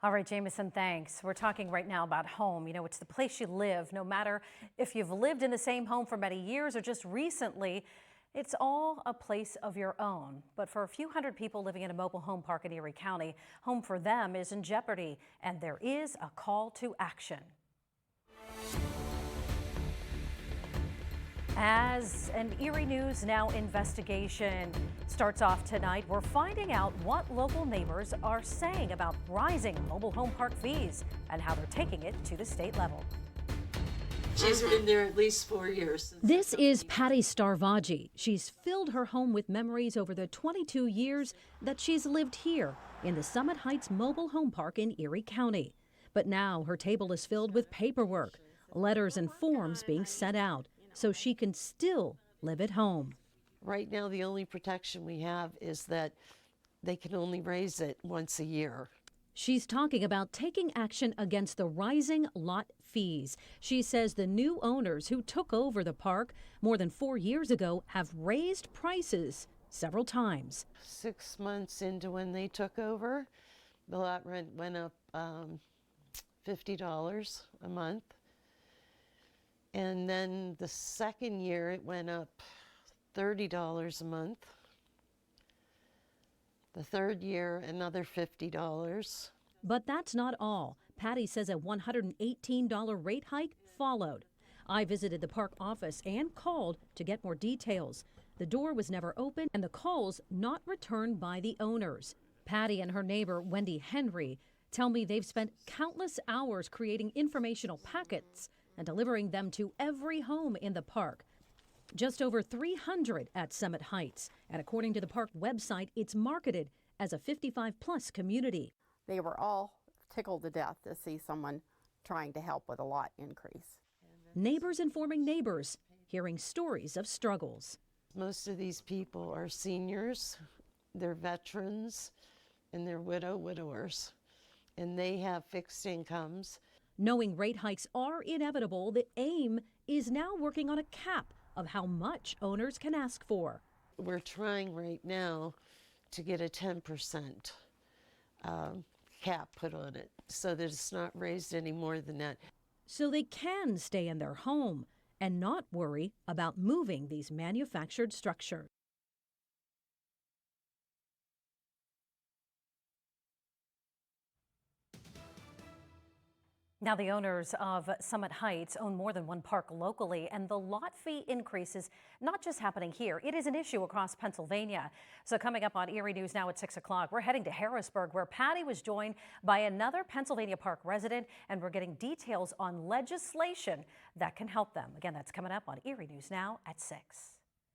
All right, Jameson, thanks. We're talking right now about home. You know, it's the place you live, no matter if you've lived in the same home for many years or just recently. It's all a place of your own. But for a few hundred people living in a mobile home park in Erie County, home for them is in jeopardy, and there is a call to action. As an Erie News Now investigation starts off tonight, we're finding out what local neighbors are saying about rising mobile home park fees and how they're taking it to the state level. She's been there at least 4 years. This is Patty Starvaggi. She's filled her home with memories over the 22 years that she's lived here in the Summit Heights Mobile Home Park in Erie County. But now her table is filled with paperwork, letters and forms being sent out so she can still live at home. Right now, the only protection we have is that they can only raise it once a year. She's talking about taking action against the rising lot fees. She says the new owners who took over the park more than 4 years ago have raised prices several times. 6 months into when they took over, the lot rent went up $50 a month. And then the second year it went up $30 a month. The third year, another $50. But that's not all. Patty says a $118 rate hike followed. I visited the park office and called to get more details. The door was never opened and the calls not returned by the owners. Patty and her neighbor, Wendy Henry, tell me they've spent countless hours creating informational packets and delivering them to every home in the park. Just over 300 at Summit Heights. And according to the park website, it's marketed as a 55-plus community. They were all tickled to death to see someone trying to help with a lot increase. Neighbors informing neighbors, hearing stories of struggles. Most of these people are seniors, they're veterans, and they're widowers. And they have fixed incomes. Knowing rate hikes are inevitable, the AIM is now working on a cap of how much owners can ask for. We're trying right now to get a 10% cap put on it so that it's not raised any more than that. So they can stay in their home and not worry about moving these manufactured structures. Now, the owners of Summit Heights own more than one park locally, and the lot fee increase is not just happening here. It is an issue across Pennsylvania. So coming up on Erie News Now at 6 o'clock, we're heading to Harrisburg, where Patty was joined by another Pennsylvania park resident, and we're getting details on legislation that can help them. Again, that's coming up on Erie News Now at 6.